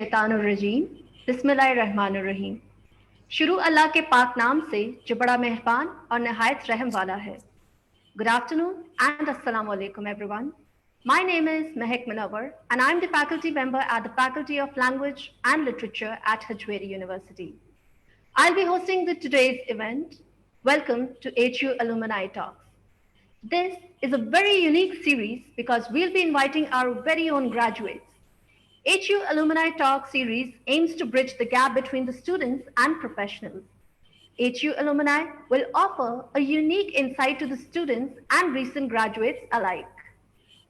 शैतानुर्रजीम बिस्मिल्लाहिर्रहमानिर्रहीम। शुरू अल्लाह के पाक नाम से जो बड़ा मेहरबान और नहायत रहम वाला है। Good afternoon and assalamu alaikum everyone. My name is Mehek Munawar and I'm the faculty member at the Faculty of Language and Literature at Hajweri University. I'll be hosting today's event. Welcome to HU Alumni Talks. This is a very unique series because we'll be inviting our very own graduates. HU Alumni Talk series aims to bridge the gap between the students and professionals. HU Alumni will offer a unique insight to the students and recent graduates alike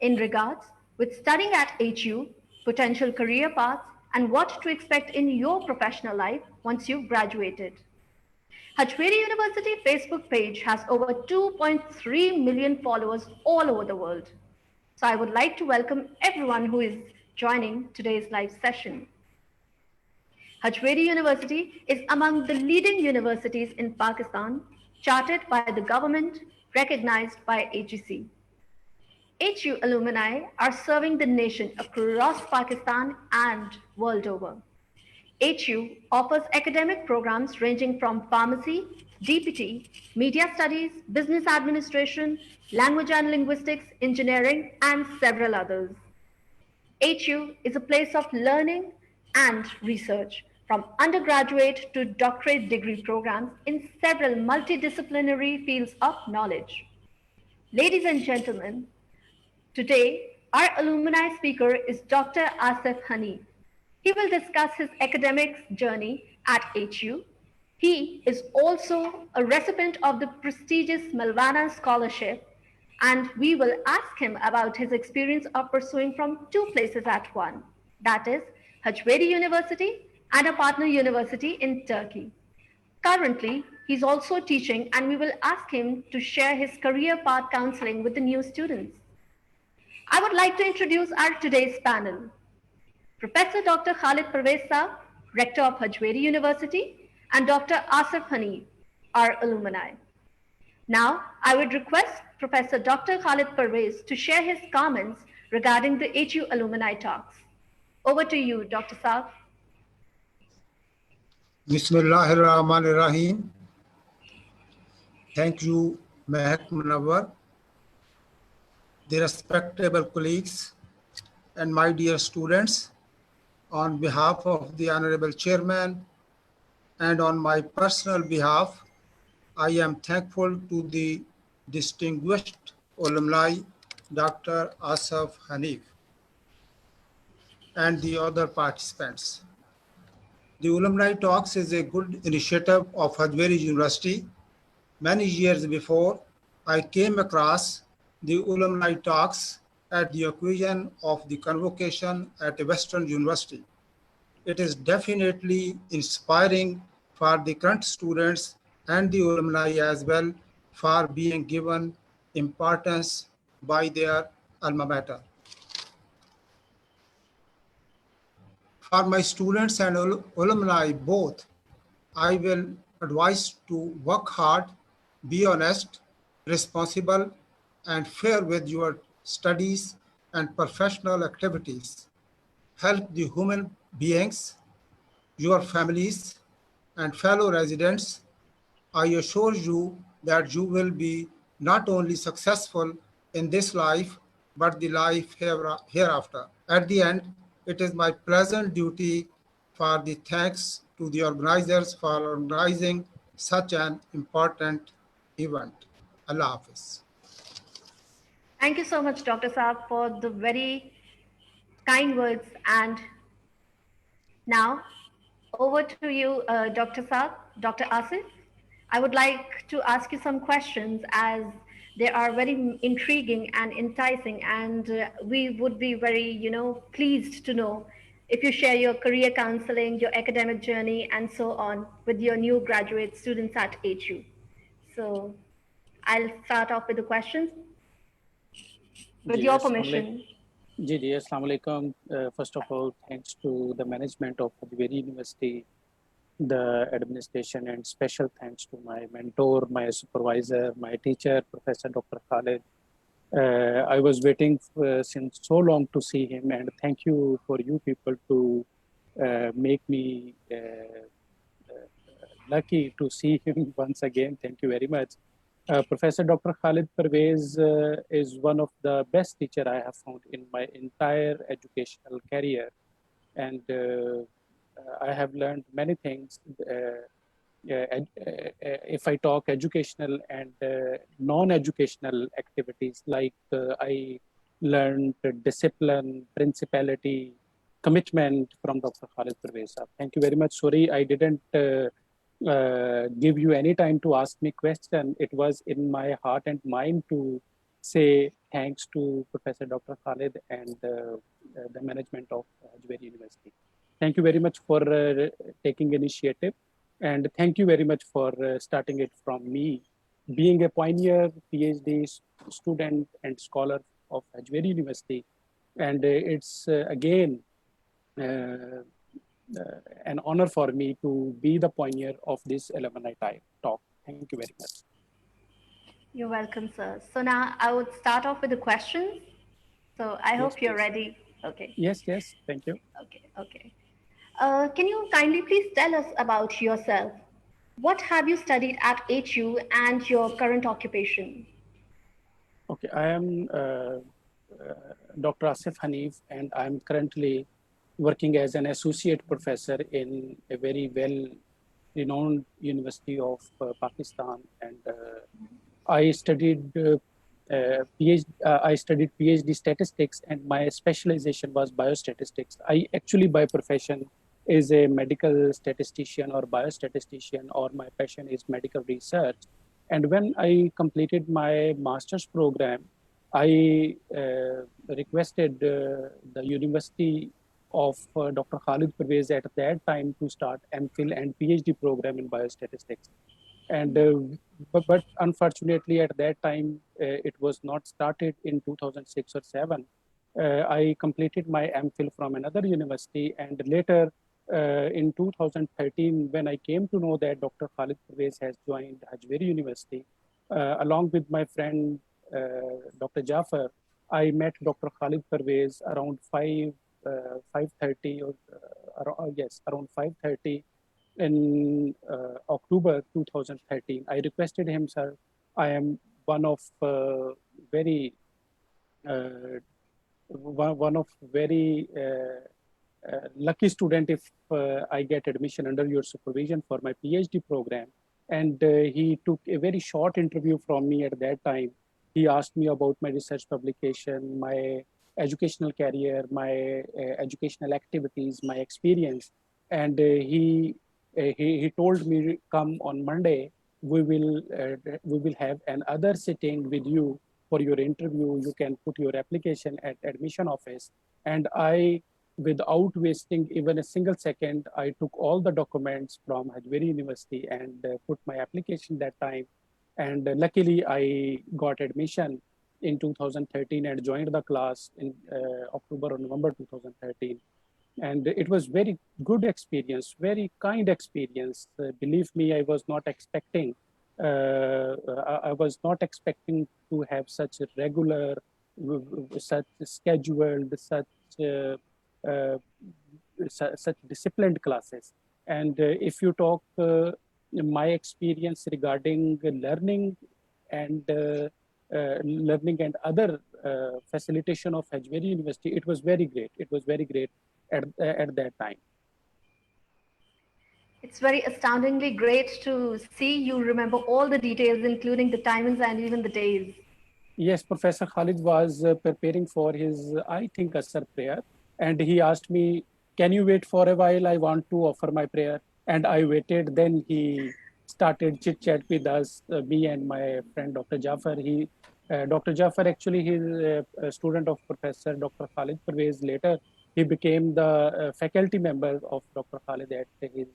in regards with studying at HU, potential career paths, and what to expect in your professional life once you've graduated. Hajweri University Facebook page has over 2.3 million followers all over the world. So I would like to welcome everyone who is joining today's live session. Hajweri University is among the leading universities in Pakistan, chartered by the government, recognized by HEC. HU alumni are serving the nation across Pakistan and world over. HU offers academic programs ranging from pharmacy, DPT, media studies, business administration, language and linguistics, engineering, and several others. HU is a place of learning and research, from undergraduate to doctorate degree programs in several multidisciplinary fields of knowledge. Ladies and gentlemen, today our alumni speaker is Dr. Asif Hanif. He will discuss his academic journey at HU. He is also a recipient of the prestigious Malvana Scholarship, and we will ask him about his experience of pursuing from two places at one, that is, Hajweri University and a partner university in Turkey. Currently, he's also teaching, and we will ask him to share his career path counseling with the new students. I would like to introduce our today's panel. Professor Dr. Khalid Parvez Saab, Rector of Hajweri University, and Dr. Asif Hanif, our alumni. Now, I would request Professor Dr. Khalid Parvez to share his comments regarding the HU alumni talks. Over to you, Dr. Saab. Bismillahirrahmanirrahim. Thank you, Mehek Munawar, the respectable colleagues, and my dear students. On behalf of the Honorable Chairman and on my personal behalf, I am thankful to the distinguished alumni, Dr. Asif Hanif, and the other participants. The Alumni Talks is a good initiative of Hajweri University. Many years before, I came across the Alumni Talks at the occasion of the convocation at a Western University. It is definitely inspiring for the current students and the alumni as well for being given importance by their alma mater. For my students and alumni both, I will advise to work hard, be honest, responsible, and fair with your studies and professional activities. Help the human beings, your families, and fellow residents. I assure you that you will be not only successful in this life, but the life hereafter. At the end, it is my pleasant duty for the thanks to the organizers for organizing such an important event. Allah Hafiz. Thank you so much, Dr. Saab, for the very kind words. And now, over to you, Dr. Saab, Dr. Asif. I would like to ask you some questions as they are very intriguing and enticing, and we would be very, pleased to know if you share your career counseling, your academic journey, and so on with your new graduate students at HU. So I'll start off with the questions. With your permission. Assalamu alaikum. First of all, thanks to the management of Hajweri University, the administration, and special thanks to my mentor, my supervisor, my teacher, Professor Dr. Khalid. I was waiting since so long to see him, and thank you for you people to make me lucky to see him once again. Thank you very much. Professor Dr. Khalid Pervez is one of the best teacher I have found in my entire educational career. And I have learned many things. If I talk educational and non-educational activities, like I learned discipline, principality, commitment from Dr. Khalid Pervez. Thank you very much. Sorry, I didn't give you any time to ask me question. It was in my heart and mind to say thanks to Professor Dr. Khalid and the management of Ajmer University. Thank you very much for taking initiative, and thank you very much for starting it from me. Being a pioneer PhD student and scholar of Ajmer University, and it's again an honor for me to be the pioneer of this alumni talk. Thank you very much. You're welcome, sir. So now I would start off with the questions. So I hope you're please. ready. Okay. Yes, thank you. Okay. Can you kindly please tell us about yourself? What have you studied at HU and your current occupation? Okay, I am Dr. Asif Hanif, and I'm currently working as an associate professor in a very well-renowned university of Pakistan, and I studied PhD statistics, and my specialization was biostatistics. I actually, by profession, is a medical statistician or biostatistician, or my passion is medical research. And when I completed my master's program, I requested the University of Dr. Khalid Pervez at that time to start MPhil and PhD program in biostatistics. And but unfortunately at that time it was not started in 2006 or 7. I completed my MPhil from another university, and later in 2013, when I came to know that Dr. Khalid Pervez has joined Ajmer University, along with my friend Dr. Jafar, I met Dr. Khalid Pervez around 5:30 or around 5:30 in October 2013. I requested him, sir, I am one of very lucky student if I get admission under your supervision for my PhD program. And he took a very short interview from me at that time. He asked me about my research publication, my educational career, my educational activities, my experience. And he told me, come on Monday, we will have another sitting with you for your interview. You can put your application at admission office. And I, without wasting even a single second, I took all the documents from Ajmer University and put my application that time. And luckily, I got admission in 2013 and joined the class in October or November 2013. And it was very good experience, very kind experience. Believe me, I was not expecting. I was not expecting to have such a regular, such scheduled, such disciplined classes. And if you talk my experience regarding learning and other facilitation of Ajmer University, it was very great. It was very great at that time. It's very astoundingly great to see you remember all the details, including the timings and even the days. Yes, Professor Khalid was preparing for his, I think, Asr prayer. And he asked me, can you wait for a while? I want to offer my prayer. And I waited. Then he started chit chat with us, me and my friend, Dr. Jafar. Dr. Jafar, actually, he's a student of Professor Dr. Khalid Pervez. Later, he became the faculty member of Dr. Khalid at his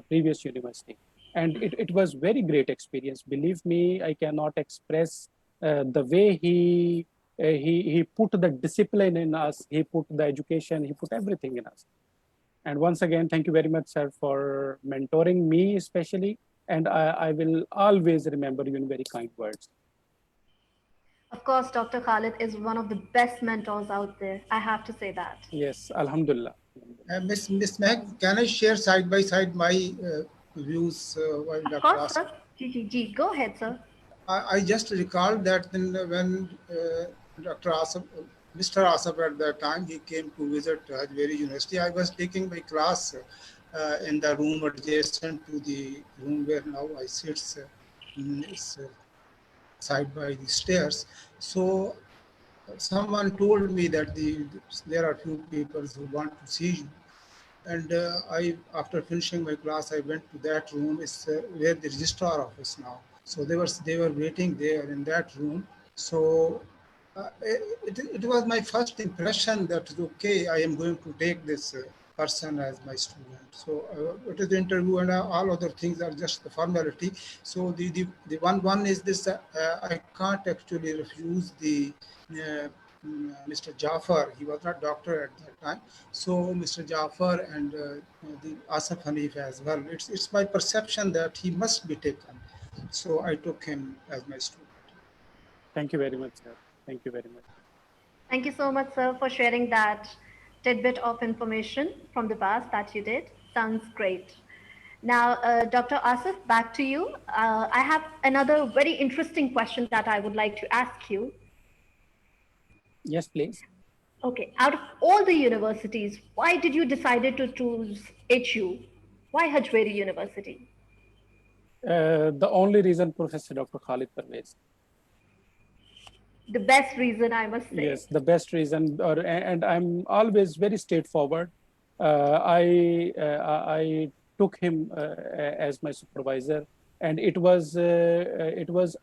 previous university. And it was very great experience. Believe me, I cannot express the way he put the discipline in us, he put the education, he put everything in us. And once again, thank you very much, sir, for mentoring me especially. And I will always remember you in very kind words. Of course, Dr. Khalid is one of the best mentors out there. I have to say that. Yes, Alhamdulillah. Miss Mehak, can I share side by side my views while Of Dr. course, Asif? sir. G. Go ahead, sir. I just recall that when Dr. Asif, Mr. Asif at that time, he came to visit Hajveri University. I was taking my class in the room adjacent to the room where now I sit. It's side by the stairs. So someone told me that there are few people who want to see you. And after finishing my class, I went to that room. It's where the registrar office now. So they were waiting there in that room. So it was my first impression that okay, I am going to take this person as my student. So it is the interview, and all other things are just the formality. So the one is this: I can't actually refuse the. Mr. Jafar, he was not doctor at that time. So Mr. Jafar and the Asif Hanif as well. It's my perception that he must be taken. So I took him as my student. Thank you very much, sir. Thank you very much. Thank you so much, sir, for sharing that tidbit of information from the past that you did. Sounds great. Now, Dr. Asif, back to you. I have another very interesting question that I would like to ask you. Yes, please. Okay, out of all the universities, why did you decide to choose HU? Why Hajweri University? The only reason, Professor Dr. Khalid Parvez. The best reason, I must say. Yes, the best reason, and I'm always very straightforward. I took him as my supervisor, and it was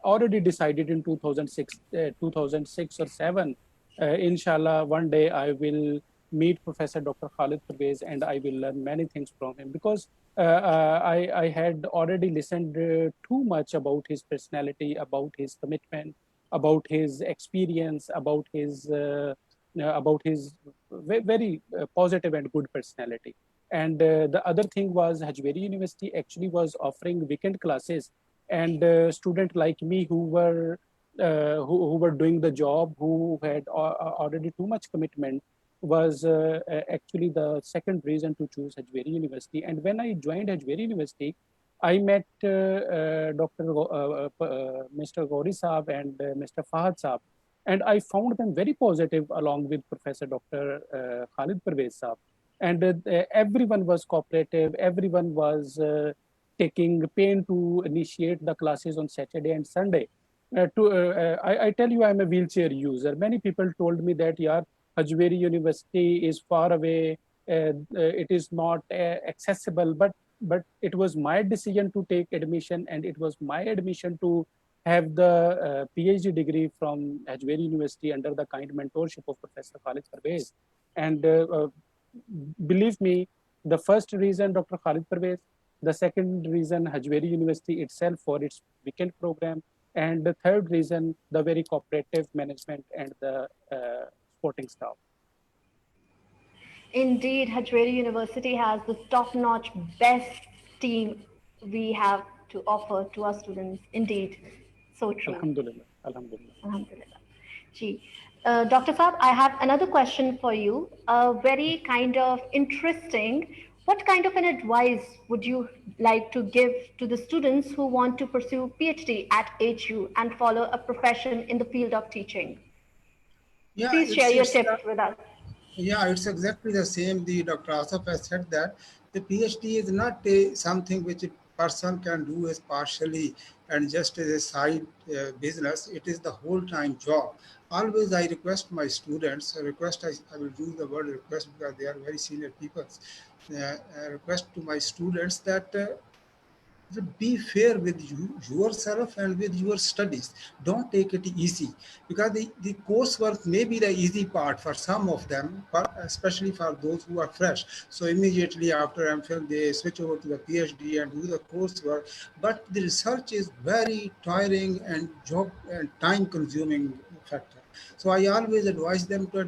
already decided in 2006 or 7. Inshallah, one day I will meet Professor Dr. Khalid Parvez, and I will learn many things from him, because I had already listened too much about his personality, about his commitment, about his experience, about his very positive and good personality. And the other thing was, Hajveri University actually was offering weekend classes, and students like me who were doing the job, who had already too much commitment, was actually the second reason to choose Hajveri University. And when I joined Hajveri University, I met Mr. Gauri Saab and Mr. Fahad Saab, and I found them very positive, along with Professor Dr. Khalid Parvez Saab. And everyone was cooperative, everyone was taking pain to initiate the classes on Saturday and Sunday. I tell you, I'm a wheelchair user. Many people told me that, yeah, Hajveri University is far away, it is not accessible, but it was my decision to take admission, and it was my admission to have the PhD degree from Hajveri University under the kind mentorship of Professor Khalid Parvez. And believe me, the first reason, Dr. Khalid Parvez; the second reason, Hajveri University itself for its weekend program; and the third reason, the very cooperative management and the supporting staff. Indeed, Hajweri University has the top-notch best team we have to offer to our students. Indeed, so true. Alhamdulillah, Alhamdulillah. Alhamdulillah. Gee. Dr. Saab, I have another question for you. Very kind of interesting. What kind of an advice would you like to give to the students who want to pursue PhD at HU and follow a profession in the field of teaching? Yeah, Please share your tips with us. Yeah, it's exactly the same. The Dr. Asif has said that the PhD is not something which a person can do as partially and just as a side business. It is the whole time job. Always I request my students, I will use the word request because they are very senior people. Request to my students that be fair with yourself and with your studies. Don't take it easy, because the coursework may be the easy part for some of them, especially for those who are fresh. So immediately after MPhil, they switch over to the PhD and do the coursework. But the research is very tiring and job and time consuming factor. So I always advise them to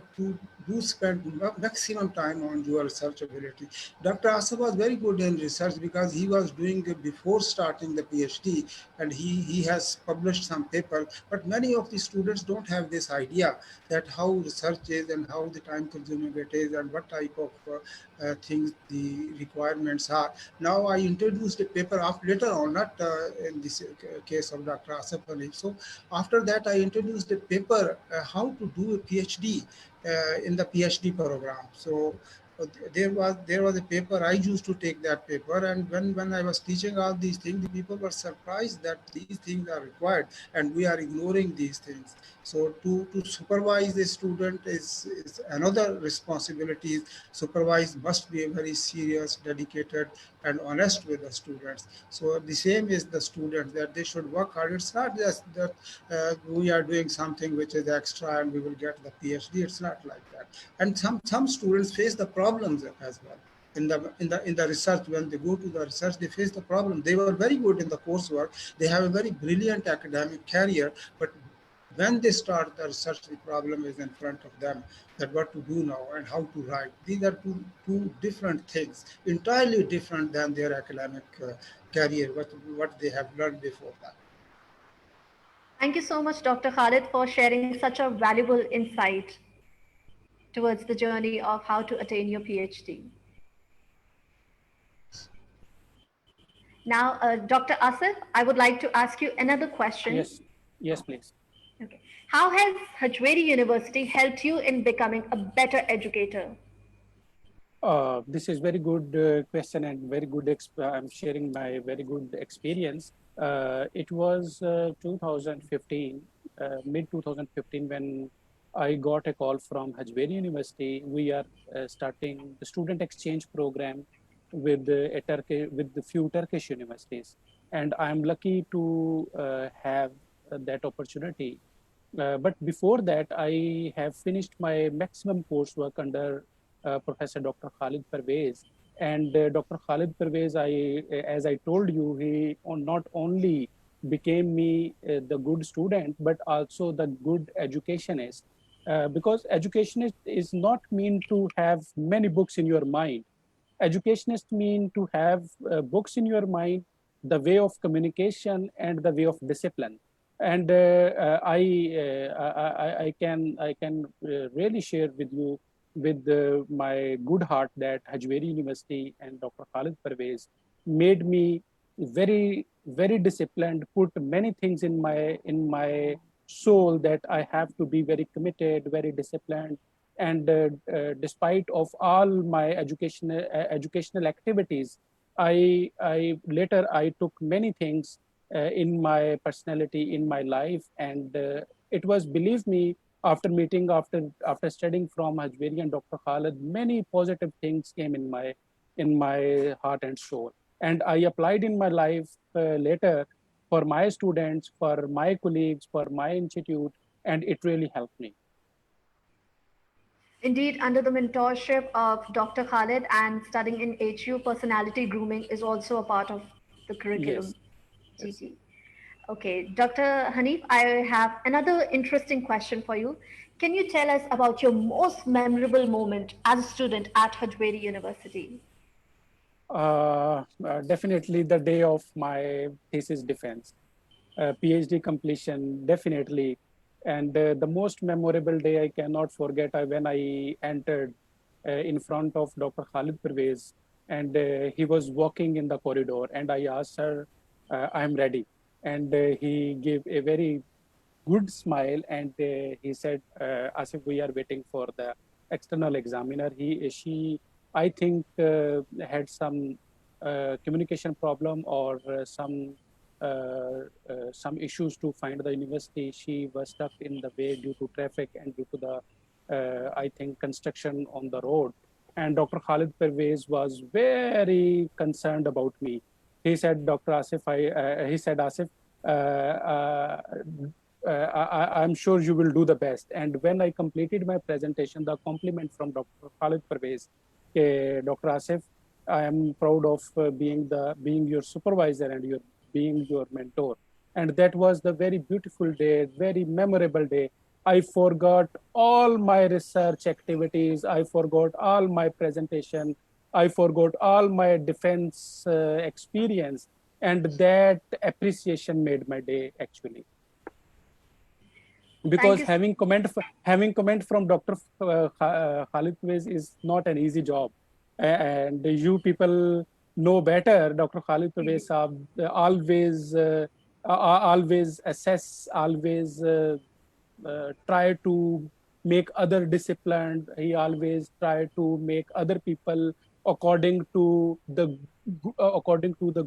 do spend maximum time on your research ability. Dr. Asif was very good in research because he was doing it before starting the PhD, and he has published some paper. But many of the students don't have this idea that how research is and how the time consuming it is and what type of things the requirements are. Now I introduced a paper after, later on, not in this case of Dr. Asif Ali. So after that I introduced a paper how to do a PhD in the PhD program. So there was a paper. I used to take that paper, and when I was teaching all these things, the people were surprised that these things are required, and we are ignoring these things. So to supervise a student is another responsibility. Supervise must be a very serious, dedicated, and honest with the students. So the same is the students, that they should work hard. It's not just that we are doing something which is extra and we will get the PhD. It's not like that. And some students face the problems as well. In the research, when they go to the research, they face the problem. They were very good in the coursework. They have a very brilliant academic career, but when they start the research, the problem is in front of them, that what to do now and how to write. These are two different things, entirely different than their academic career, what they have learned before that. Thank you so much, Dr. Khalid, for sharing such a valuable insight towards the journey of how to attain your PhD. Now, Dr. Asif, I would like to ask you another question. Yes, please. Okay. How has Hajweri University helped you in becoming a better educator? This is very good question and very good. I'm sharing my very good experience. It was 2015, mid 2015, when I got a call from Hajweri University. We are starting the student exchange program with with the few Turkish universities, and I'm lucky to have that opportunity. But before that, I have finished my maximum coursework under Professor Dr. Khalid Pervez. And Dr. Khalid Pervez, as I told you, he not only became me the good student, but also the good educationist. Because educationist is not mean to have many books in your mind. Educationist mean to have books in your mind, the way of communication and the way of discipline. And I can really share with you with my good heart that Hajweri University and Dr. Khalid Pervez made me very disciplined, put many things in my soul that I have to be very committed, very disciplined. And despite of all my educational activities, I later I took many things in my personality, in my life, and it was, believe me, after studying from Hajweri and Dr. Khalid, many positive things came in my heart and soul, and I applied in my life later for my students, for my colleagues, for my institute, and it really helped me. Indeed, under the mentorship of Dr. Khalid and studying in HU, personality grooming is also a part of the curriculum. Yes. GG. Okay, Dr. Hanif, I have another interesting question for you. Can you tell us about your most memorable moment as a student at Hajweri University? Definitely the day of my thesis defense, PhD completion, definitely. And the most memorable day I cannot forget when I entered in front of Dr. Khalid Pervez, and he was walking in the corridor, and I asked her, I'm ready. And he gave a very good smile, and he said, Asif, we are waiting for the external examiner. She, I think, had some communication problem or some issues to find the university. She was stuck in the way due to traffic and due to the, I think, construction on the road. And Dr. Khalid Pervez was very concerned about me. He said, Dr. Asif, he said, Asif, I'm sure you will do the best. And when I completed my presentation, the compliment from Dr. Khalid Pervez, Dr. Asif, I am proud of being your supervisor and being your mentor. And that was the very beautiful day, very memorable day. I forgot all my research activities. I forgot all my presentation. I forgot all my defense experience. And that appreciation made my day actually. Thank Because you. having comment from Dr. Khalid Pervez is not an easy job, and you people know better. Dr. Khalid Pervez saab always assess, always try to make other disciplined. He always try to make other people according to the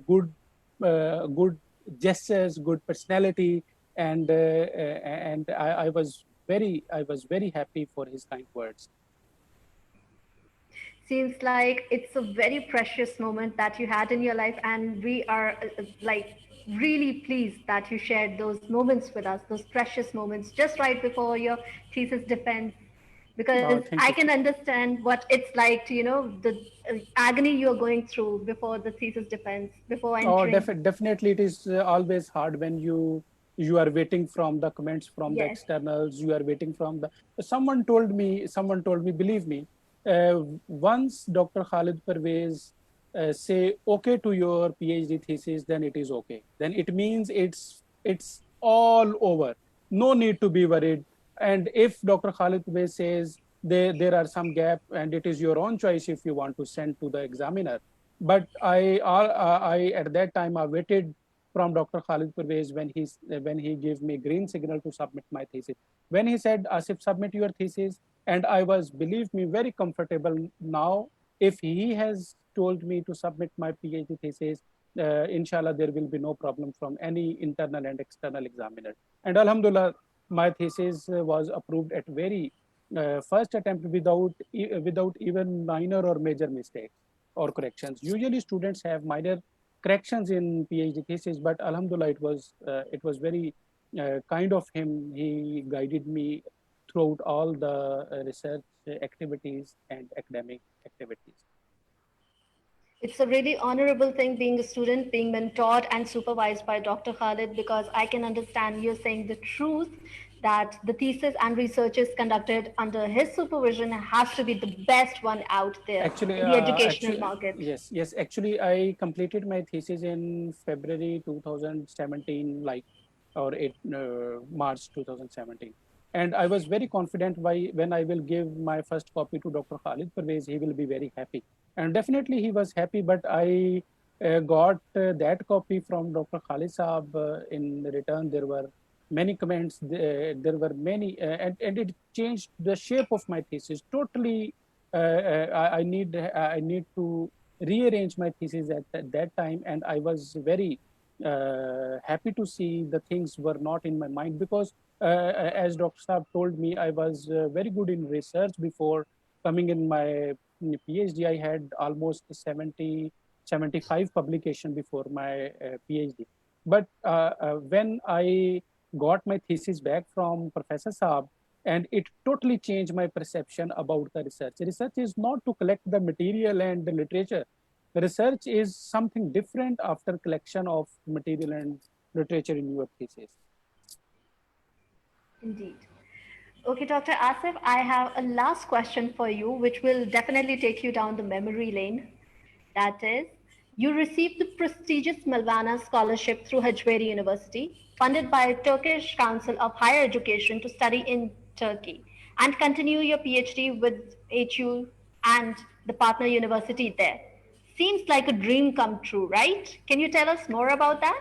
good gestures, good personality, and I was very happy for his kind words. Seems like it's a very precious moment that you had in your life, and we are like really pleased that you shared those moments with us, those precious moments just right before your thesis defense, because Thank I you. can understand what it's like to, the agony you're going through before the thesis defense, before Oh, entering. definitely, it is always hard when you are waiting from the comments from the Yes. externals. You are waiting from the. Someone told me. Believe me, once Dr. Khalid Pervez say okay to your PhD thesis, then it is okay. Then it means it's all over. No need to be worried. And if Dr. Khalid Pervez says there are some gap, and it is your own choice if you want to send to the examiner. But I at that time I waited from Dr. Khalid Pervez when he gave me green signal to submit my thesis. When he said, Asif, submit your thesis, and I was, believe me, very comfortable now. If he has told me to submit my PhD thesis, inshallah, there will be no problem from any internal and external examiner. And Alhamdulillah, my thesis was approved at very first attempt without even minor or major mistakes or corrections. Usually students have minor corrections in PhD thesis, but Alhamdulillah, it was very kind of him. He guided me throughout all the research activities and academic activities. It's a really honorable thing being a student, being mentored and supervised by Dr. Khalid, because I can understand you're saying the truth that the thesis and research is conducted under his supervision has to be the best one out there Actually, in the educational market. yes. Actually, I completed my thesis in February 2017, or March 2017, and I was very confident when I will give my first copy to Dr. Khalid Pervez, he will be very happy, and definitely he was happy. But I got that copy from Dr. Khalid Saab. In return, there were many comments. There were many, and it changed the shape of my thesis totally. I need to rearrange my thesis at that time, and I was very happy to see the things were not in my mind, because as Dr. Saab told me, I was very good in research before coming in my PhD. I had almost 75 publication before my PhD. But when I got my thesis back from Professor Saab, and it totally changed my perception about the research. Research is not to collect the material and the literature. The research is something different after collection of material and literature in your thesis. Indeed. Okay, Dr. Asif, I have a last question for you, which will definitely take you down the memory lane. That is, you received the prestigious Malvana Scholarship through Hajveri University, funded by Turkish Council of Higher Education to study in Turkey, and continue your PhD with HU and the partner university there. Seems like a dream come true, right? Can you tell us more about that?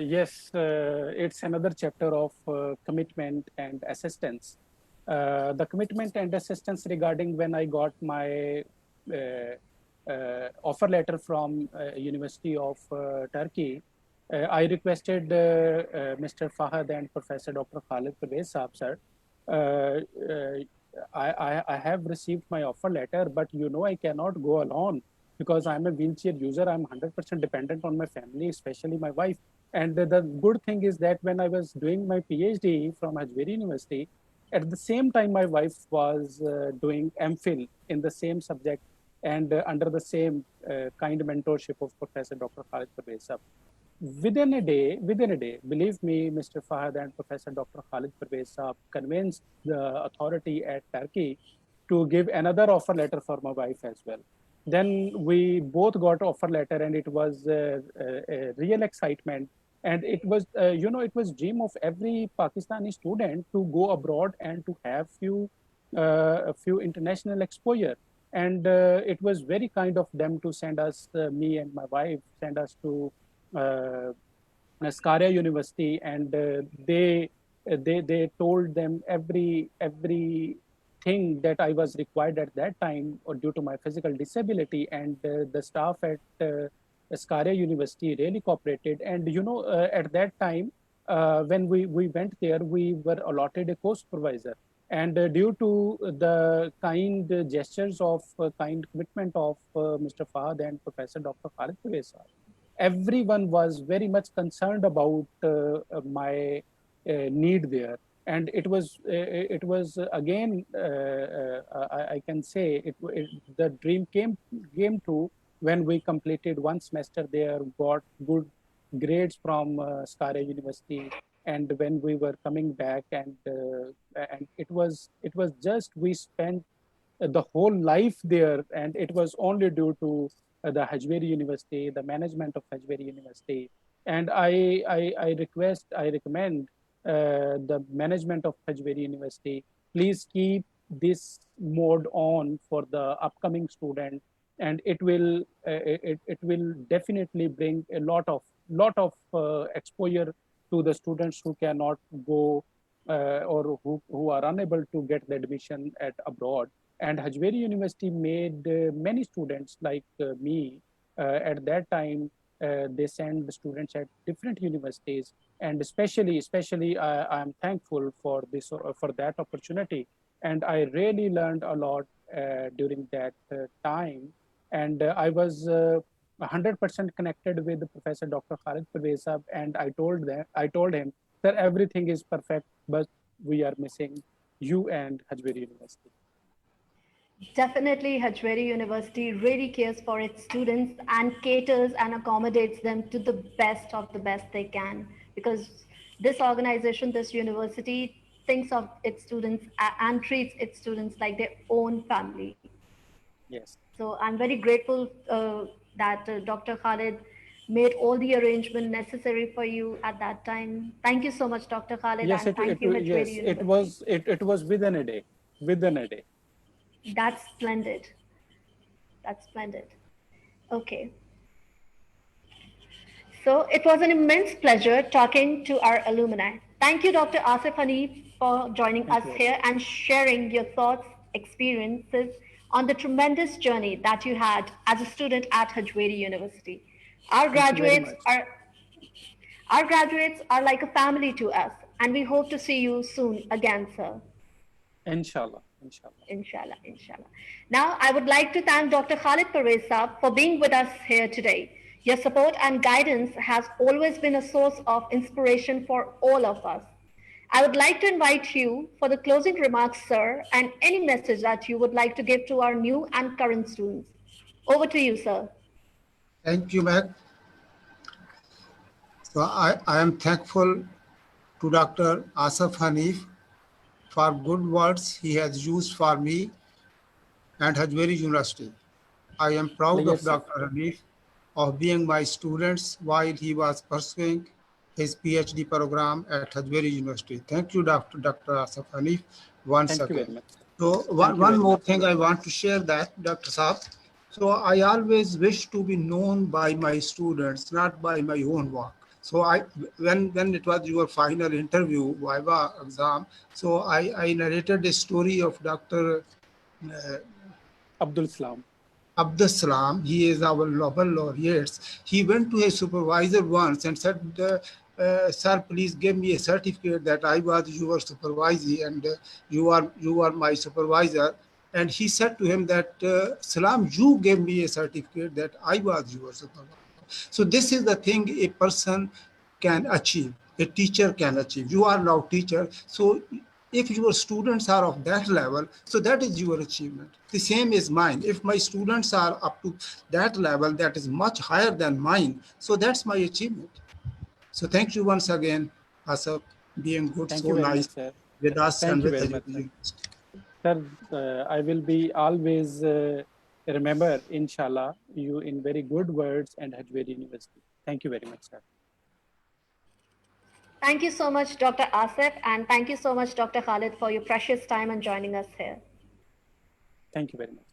Yes, it's another chapter of commitment and assistance. The commitment and assistance regarding when I got my offer letter from University of Turkey, I requested Mr. Fahad and Professor Dr. Khalid Pervez Saab, sir. I have received my offer letter, but I cannot go alone because I'm a wheelchair user. I'm 100% dependent on my family, especially my wife. And the good thing is that when I was doing my PhD from Hajveri University, at the same time, my wife was doing MPhil in the same subject and under the same kind mentorship of Professor Dr. Khalid Pervez Saab. within a day, believe me, Mr. Fahad and Professor Dr. Khalid Parvez Saab convinced the authority at Turkey to give another offer letter for my wife as well. Then we both got offer letter, and it was a real excitement. And it was, it was dream of every Pakistani student to go abroad and to have a few international exposure. And it was very kind of them to send us, me and my wife, send us to Sakarya University, and they told them everything that I was required at that time, or due to my physical disability, and the staff at Sakarya University really cooperated. And at that time, when we went there, we were allotted a co-supervisor. And due to the kind gestures of kind commitment of Mr. Fahad and Professor Dr. Khalid Parvez Saab, everyone was very much concerned about my need there. And it was again, I can say the dream came true when we completed one semester there, got good grades from Sakarya University. And when we were coming back, and it was just, we spent the whole life there, and it was only due to the Hajveri University, the management of Hajveri University. And I recommend the management of Hajveri University, please keep this mode on for the upcoming student, and it will definitely bring a lot of exposure to the students who cannot go or who are unable to get the admission at abroad. And Hajveri University made many students like me at that time. They send the students at different universities, and especially I am thankful for that opportunity. And I really learned a lot during that time. And I was 100% connected with Professor Dr. Khalid Parvez Saab, and I told him that everything is perfect, but we are missing you and Hajveri University. Definitely, Hajveri University really cares for its students and caters and accommodates them to the best of the best they can, because this organization, this university, thinks of its students and treats its students like their own family. Yes. So I'm very grateful that Dr. Khalid made all the arrangement necessary for you at that time. Thank you so much, Dr. Khalid. Yes, and thank you, yes, it was within a day. That's splendid. That's splendid. Okay. So it was an immense pleasure talking to our alumni. Thank you, Dr. Asif Hanif, for joining us here and sharing your thoughts, experiences on the tremendous journey that you had as a student at Hajveri University. Our graduates are like a family to us, and we hope to see you soon again, sir. Inshallah. Inshallah. Now, I would like to thank Dr. Khalid Parvez Saab for being with us here today. Your support and guidance has always been a source of inspiration for all of us. I would like to invite you for the closing remarks, sir, and any message that you would like to give to our new and current students. Over to you, sir. Thank you, Meg. So I am thankful to Dr. Asif Hanif for good words he has used for me and Hajveri University. I am proud of Dr. Hanif of being my students while he was pursuing his PhD program at Hajveri University. Thank you, Dr. Asif Hanif. Once again. So one more thing I want to share that, Dr. Saab. So I always wish to be known by my students, not by my own work. So when it was your final interview, Viva exam, so I narrated the story of Dr. Abdul Salam. Abdul Salam, he is our Nobel laureate. He went to his supervisor once and said, sir, please give me a certificate that I was your supervisor and you are my supervisor. And he said to him that, Salam, you gave me a certificate that I was your supervisor. So this is the thing a person can achieve, a teacher can achieve. You are now teacher. So if your students are of that level, so that is your achievement. The same is mine. If my students are up to that level that is much higher than mine, so that's my achievement. So thank you once again, Asaf, being good, Thank so you very nice much, sir. with us Thank and you with very the much, sir. university. Sir, I will be always remember, inshallah, you in very good words and Hajweri University. Thank you very much, sir. Thank you so much, Dr. Asif, and thank you so much, Dr. Khalid, for your precious time and joining us here. Thank you very much.